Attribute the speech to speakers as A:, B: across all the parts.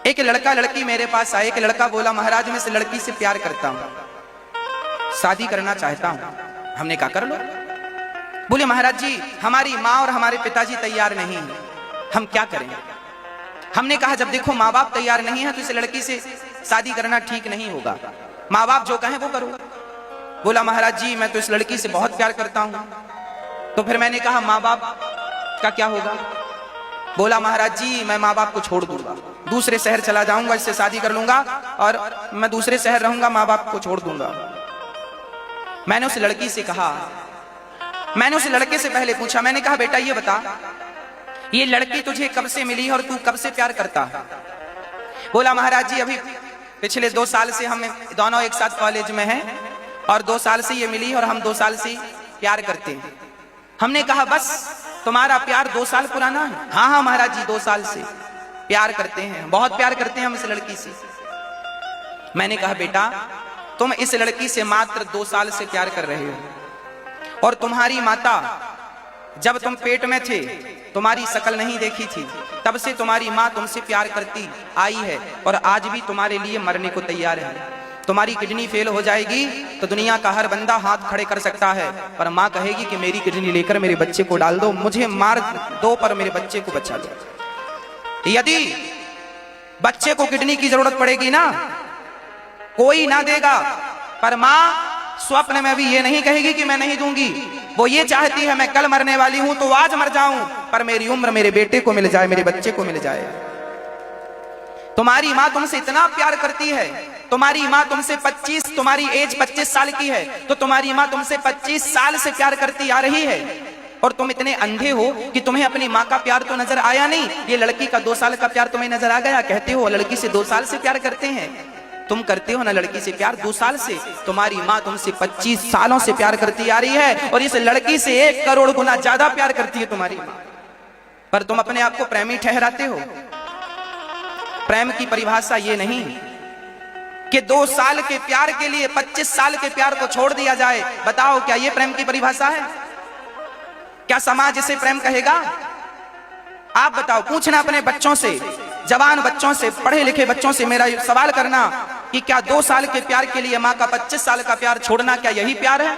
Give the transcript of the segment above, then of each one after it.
A: एक लड़का लड़की मेरे पास आए। एक लड़का बोला, महाराज मैं इस लड़की से प्यार करता हूं, शादी करना चाहता हूं। हमने कहा कर लो। बोले महाराज जी हमारी माँ और हमारे पिताजी तैयार नहीं है, हम क्या करें? हमने कहा जब देखो माँ बाप तैयार नहीं है तो इस लड़की से शादी करना ठीक नहीं होगा, माँ बाप जो कहें वो करो। बोला महाराज जी मैं तो इस लड़की से बहुत प्यार करता हूं। तो फिर मैंने कहा माँ बाप का क्या होगा? बोला महाराज जी मैं माँ बाप को छोड़ दूंगा, दूसरे शहर चला जाऊंगा, इससे शादी कर लूंगा और मैं दूसरे शहर रहूंगा, माँ बाप को छोड़ दूंगा। मैंने उस लड़की से कहा, मैंने उस लड़के से पहले पूछा, मैंने कहा बेटा ये बता ये लड़की तुझे कब से मिली और तू कब से प्यार करता है? बोला महाराज जी अभी पिछले 2 साल से हम दोनों एक साथ कॉलेज में हैं और 2 साल से ये मिली और हम 2 साल से प्यार करते हैं। हमने कहा बस तुम्हारा प्यार 2 साल पुराना है? हाँ हाँ महाराज जी 2 साल से प्यार करते हैं, बहुत प्यार करते हैं हम इस लड़की से। मैंने कहा बेटा तुम इस लड़की से मात्र 2 साल से प्यार कर रहे हो और तुम्हारी माता जब तुम पेट में थे तुम्हारी शक्ल नहीं देखी थी, तब से तुम्हारी माँ तुमसे प्यार करती आई है और आज भी तुम्हारे लिए मरने को तैयार है। तुम्हारी किडनी फेल हो जाएगी तो दुनिया का हर बंदा हाथ खड़े कर सकता है, पर माँ कहेगी कि मेरी किडनी लेकर मेरे बच्चे को डाल दो, मुझे मार दो पर मेरे बच्चे को बचा दो। यदि बच्चे को किडनी की जरूरत पड़ेगी ना कोई ना देगा, पर माँ स्वप्न में भी ये नहीं कहेगी कि मैं नहीं दूंगी। वो ये चाहती है मैं कल मरने वाली हूं तो आज मर जाऊं, पर मेरी उम्र मेरे बेटे को मिल जाए, मेरे बच्चे को मिल जाए। तुम्हारी माँ तुमसे इतना प्यार करती है, तुम्हारी माँ तुमसे 25, तुम्हारी एज 25 साल की है तो तुम्हारी माँ तुमसे 25 साल से प्यार करती आ रही है और तुम इतने अंधे हो कि तुम्हें अपनी माँ का प्यार तो नजर आया नहीं, ये लड़की का 2 साल का प्यार तुम्हें नजर आ गया। कहते हो लड़की से 2 साल से प्यार करते हैं, तुम करते हो ना लड़की से प्यार 2 साल से, तुम्हारी माँ तुमसे 25 सालों से प्यार करती आ रही है और इस लड़की से 1 करोड़ गुना ज्यादा प्यार करती है तुम्हारी माँ, पर तुम अपने आप को प्रेमी ठहराते हो। प्रेम की परिभाषा ये नहीं कि 2 साल के प्यार के लिए 25 साल के प्यार को छोड़ दिया जाए। बताओ क्या ये प्रेम की परिभाषा है? क्या समाज इसे प्रेम कहेगा? आप बताओ, पूछना अपने बच्चों से, जवान बच्चों से, पढ़े लिखे बच्चों से मेरा सवाल करना कि क्या 2 साल के प्यार के लिए माँ का 25 साल का प्यार छोड़ना क्या यही प्यार है?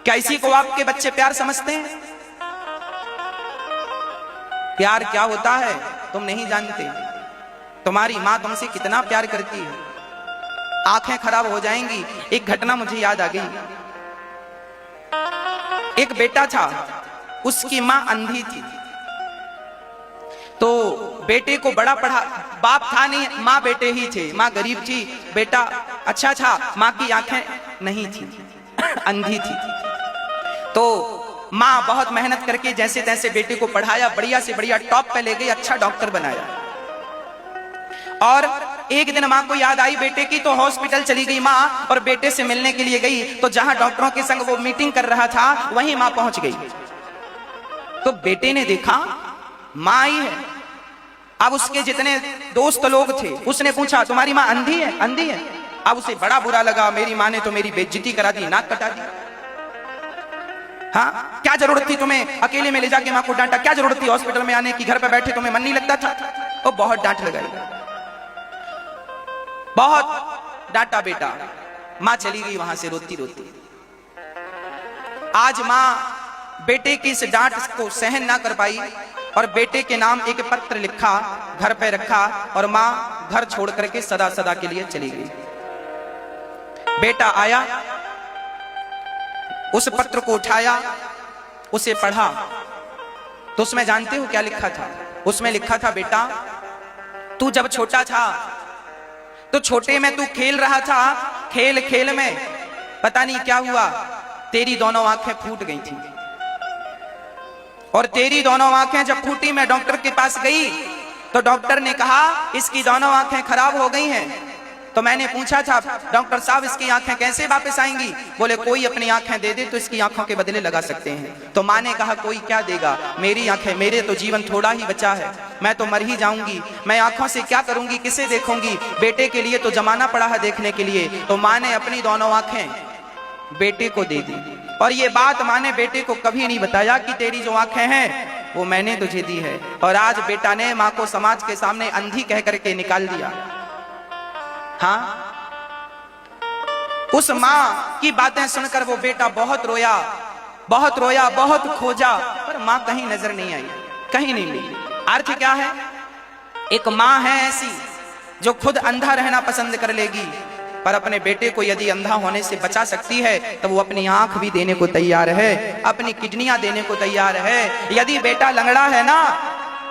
A: क्या इसी को आपके बच्चे प्यार समझते हैं? प्यार क्या होता है तुम नहीं जानते। तुम्हारी माँ तुमसे कितना प्यार करती है, आंखें खराब हो जाएंगी। एक घटना मुझे याद आ गई। एक बेटा था, उसकी माँ अंधी थी, तो बेटे को बड़ा पढ़ा, बाप था नहीं, माँ बेटे ही थे। माँ गरीब थी, बेटा अच्छा था, माँ की आंखें नहीं थी, अंधी थी। तो माँ बहुत मेहनत करके जैसे तैसे बेटे को पढ़ाया, बढ़िया से बढ़िया टॉप पे ले गई, अच्छा डॉक्टर बनाया। और एक दिन माँ को याद आई बेटे की, तो हॉस्पिटल चली गई माँ और बेटे से मिलने के लिए गई। तो जहां डॉक्टरों के संग वो मीटिंग कर रहा था वहीं माँ पहुंच गई। तो बेटे ने देखा माँ आई है। अब उसके जितने दोस्त लोग थे उसने पूछा तुम्हारी माँ अंधी है? अंधी है। अब उसे बड़ा बुरा लगा, मेरी माँ ने तो मेरी बेइज्जती करा दी, नाक कटा दी। हाँ क्या जरूरत थी तुम्हें अकेले में ले जाके माँ को डांटा? क्या जरूरत थी हॉस्पिटल में आने की? घर पे बैठे तुम्हें मन नहीं लगता था? वो बहुत डांट लगाई, बहुत डांटा बेटा। माँ चली गई वहां से रोती रोती। आज माँ बेटे की इस डांट को सहन ना कर पाई और बेटे के नाम एक पत्र लिखा, घर पे रखा और माँ घर छोड़ करके सदा सदा के लिए चली गई। बेटा आया, उस पत्र को उठाया, उसे पढ़ा, तो उसमें जानते हो क्या लिखा था? उसमें लिखा था बेटा तू जब छोटा था तो छोटे में तू खेल रहा था, खेल खेल में पता नहीं क्या हुआ, तेरी दोनों आंखें फूट गई थी। और तेरी दोनों आंखें जब फूटी, मैं डॉक्टर के पास गई तो डॉक्टर ने कहा इसकी दोनों आंखें खराब हो गई हैं। तो मैंने पूछा था डॉक्टर साहब इसकी आंखें कैसे वापस आएंगी? बोले कोई अपनी आंखें दे दे तो इसकी आंखों के बदले लगा सकते हैं। तो माँ ने कहा कोई क्या देगा, मेरी आंखें, मेरे तो जीवन थोड़ा ही बचा है, मैं तो मर ही जाऊंगी, मैं आंखों से क्या करूंगी, किसे देखूंगी? बेटे के लिए तो जमाना पड़ा है देखने के लिए। तो माँ ने अपनी दोनों आंखें बेटे को दे दी और ये बात माँ ने बेटे को कभी नहीं बताया कि तेरी जो आंखें हैं वो मैंने तुझे दी है। और आज बेटा ने माँ को समाज के सामने अंधी कह करके निकाल दिया। हाँ, उस माँ की बातें सुनकर वो बेटा बहुत रोया, बहुत रोया, बहुत खोजा, पर माँ कहीं नजर नहीं आई, कहीं नहीं मिली। अर्थ क्या है? एक माँ है ऐसी जो खुद अंधा रहना पसंद कर लेगी, पर अपने बेटे को यदि अंधा होने से बचा सकती है तो वो अपनी आंख भी देने को तैयार है, अपनी किडनियां देने को तैयार है। यदि बेटा लंगड़ा है ना,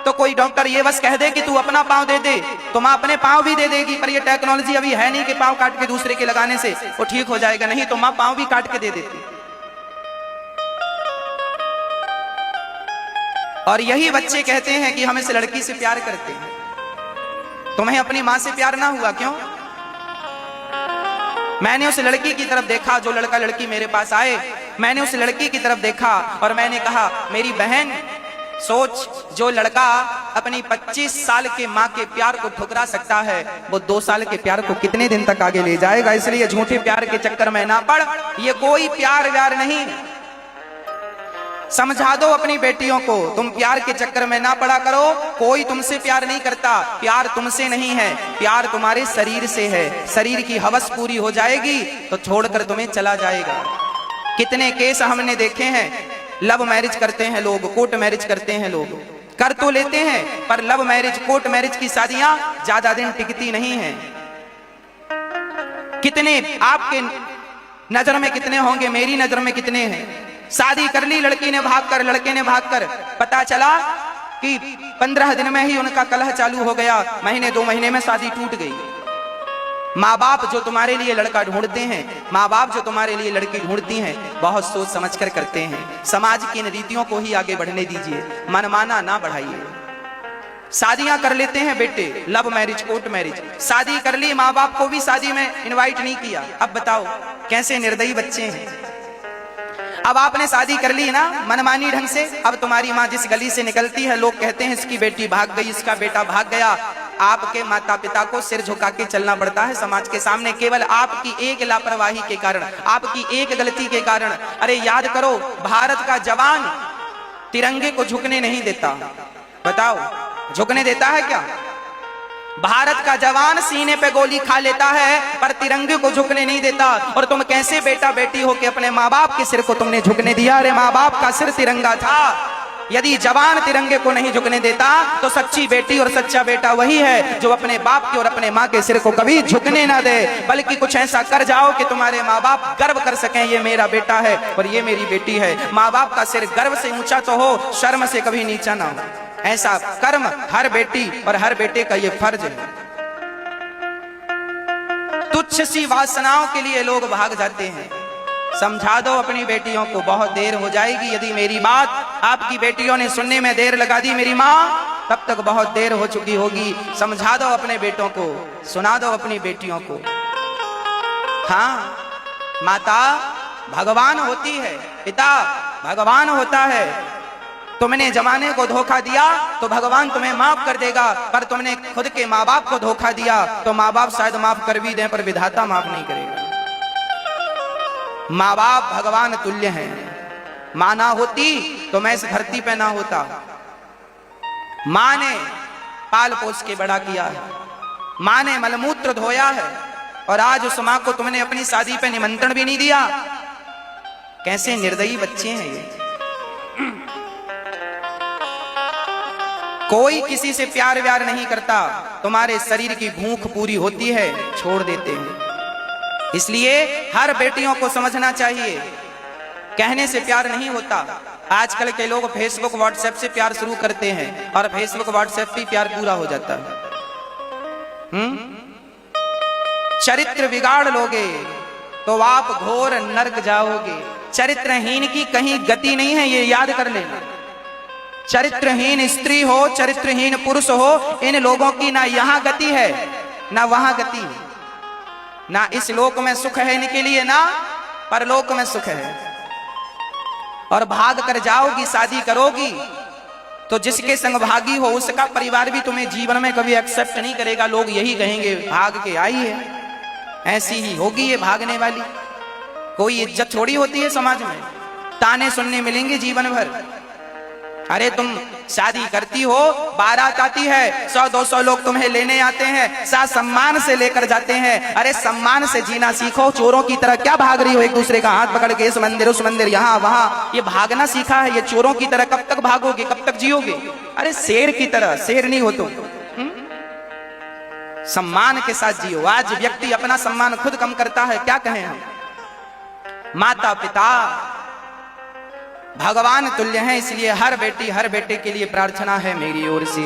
A: तो कोई डॉक्टर ये बस कह दे कि तू अपना पांव दे दे, तो माँ अपने पांव भी दे देगी। पर ये टेक्नोलॉजी अभी है नहीं कि पांव काट के दूसरे के लगाने से वो ठीक हो जाएगा, नहीं तो माँ पांव भी काट के दे देती। और यही बच्चे कहते हैं कि हम इस लड़की से प्यार करते हैं। तुम्हें अपनी माँ से प्यार ना हुआ क्यों? मैंने उस लड़की की तरफ देखा, जो लड़का लड़की मेरे पास आए, मैंने उस लड़की की तरफ देखा और मैंने कहा, मेरी बहन सोच, जो लड़का अपनी 25 साल के माँ के प्यार को ठुकरा सकता है, वो 2 साल के प्यार को कितने दिन तक आगे ले जाएगा। इसलिए झूठे प्यार के चक्कर में ना पड़, ये कोई प्यार व्यार नहीं। समझा दो अपनी बेटियों को, तुम प्यार के चक्कर में ना पड़ा करो। कोई तुमसे प्यार नहीं करता, प्यार तुमसे नहीं है, प्यार तुम्हारे शरीर से है। शरीर की हवस पूरी हो जाएगी तो छोड़कर तुम्हें चला जाएगा। कितने केस हमने देखे हैं, लव मैरिज करते हैं लोग, कोर्ट मैरिज करते हैं लोग, कर तो लेते हैं, पर लव मैरिज, कोर्ट मैरिज की शादियां ज्यादा दिन टिकती नहीं है। कितने आपके नजर में कितने होंगे, मेरी नजर में कितने हैं। शादी कर ली लड़की ने भागकर, लड़के ने भागकर, पता चला कि 15 दिन में ही उनका कलह चालू हो गया, महीने 2 महीने में शादी टूट गई। माँ बाप जो तुम्हारे लिए लड़का ढूंढते हैं, माँ बाप जो तुम्हारे लिए लड़की ढूंढती हैं, बहुत सोच समझकर करते हैं। समाज की इन रीतियों को ही आगे बढ़ने दीजिए, मनमाना ना बढ़ाइए। शादियां कर लेते हैं बेटे, लव मैरिज, कोर्ट मैरिज, शादी कर ली, माँ बाप को भी शादी में इनवाइट नहीं किया। अब बताओ कैसे निर्दयी बच्चे हैं। अब आपने शादी कर ली ना मनमानी ढंग से, अब तुम्हारी माँ जिस गली से निकलती है, लोग कहते हैं इसकी बेटी भाग गई, इसका बेटा भाग गया। आपके माता पिता को सिर झुका के चलना पड़ता है समाज के सामने, केवल आपकी एक लापरवाही के कारण, आपकी एक गलती के कारण। अरे याद करो, भारत का जवान तिरंगे को झुकने नहीं देता। बताओ, झुकने देता है क्या? भारत का जवान सीने पे गोली खा लेता है, पर तिरंगे को झुकने नहीं देता। और तुम कैसे बेटा बेटी हो कि अपने माँ बाप के सिर को तुमने झुकने दिया? अरे माँ बाप का सिर तिरंगा था। यदि जवान तिरंगे को नहीं झुकने देता तो सच्ची बेटी और सच्चा बेटा वही है जो अपने बाप के और अपने माँ के सिर को कभी झुकने ना दे, बल्कि कुछ ऐसा कर जाओ कि तुम्हारे माँ बाप गर्व कर सकें, ये मेरा बेटा है और ये मेरी बेटी है। माँ बाप का सिर गर्व से ऊंचा तो हो, शर्म से कभी नीचा ना हो। ऐसा कर्म हर बेटी और हर बेटे का ये फर्ज है। तुच्छ सी वासनाओं के लिए लोग भाग जाते हैं। समझा दो अपनी बेटियों को, बहुत देर हो जाएगी। यदि मेरी बात आपकी बेटियों ने सुनने में देर लगा दी मेरी माँ, तब तक बहुत देर हो चुकी होगी। समझा दो अपने बेटों को, सुना दो अपनी बेटियों को। हाँ, माता भगवान होती है, पिता भगवान होता है। तुमने जमाने को धोखा दिया तो भगवान तुम्हें माफ कर देगा, पर तुमने खुद के माँ बाप को धोखा दिया तो माँ बाप शायद माफ कर भी दें, पर विधाता माफ नहीं करेगा। माँ बाप भगवान तुल्य हैं। माँ ना होती तो मैं इस धरती पे ना होता। माँ ने पाल पोस के बड़ा किया है, माँ ने मलमूत्र धोया है, और आज उस माँ को तुमने अपनी शादी पे निमंत्रण भी नहीं दिया। कैसे निर्दयी बच्चे हैं ये। कोई किसी से प्यार व्यार नहीं करता, तुम्हारे शरीर की भूख पूरी होती है, छोड़ देते हैं। इसलिए हर बेटियों को समझना चाहिए, कहने से प्यार नहीं होता। आजकल के लोग फेसबुक व्हाट्सएप से प्यार शुरू करते हैं और फेसबुक व्हाट्सएप पे प्यार पूरा हो जाता है। चरित्र बिगाड़ लोगे तो आप घोर नरक जाओगे। चरित्रहीन की कहीं गति नहीं है, ये याद कर लेना। चरित्रहीन स्त्री हो, चरित्रहीन पुरुष हो, इन लोगों की ना यहाँ गति है ना वहां गति है। ना इस लोक में सुख है इनके लिए, ना परलोक में सुख है। और भाग कर जाओगी, शादी करोगी तो जिसके संग भागी हो उसका परिवार भी तुम्हें जीवन में कभी एक्सेप्ट नहीं करेगा। लोग यही कहेंगे भाग के आई है, ऐसी ही होगी ये भागने वाली। कोई इज्जत थोड़ी होती है समाज में, ताने सुनने मिलेंगे जीवन भर। अरे तुम शादी करती हो, बारात आती है, 100-200 लोग तुम्हें लेने आते हैं, साथ सम्मान से लेकर जाते हैं। अरे सम्मान से जीना सीखो, चोरों की तरह क्या भाग रही हो एक दूसरे का हाथ पकड़ के, इस मंदिर उस मंदिर यहाँ वहां। ये भागना सीखा है, ये चोरों की तरह कब तक भागोगे, कब तक जियोगे? अरे शेर की तरह, शेर नहीं हो तुम। सम्मान के साथ जियो। आज व्यक्ति अपना सम्मान खुद कम करता है, क्या कहें हम। माता पिता भगवान तुल्य हैं, इसलिए हर बेटी हर बेटे के लिए प्रार्थना है मेरी ओर से।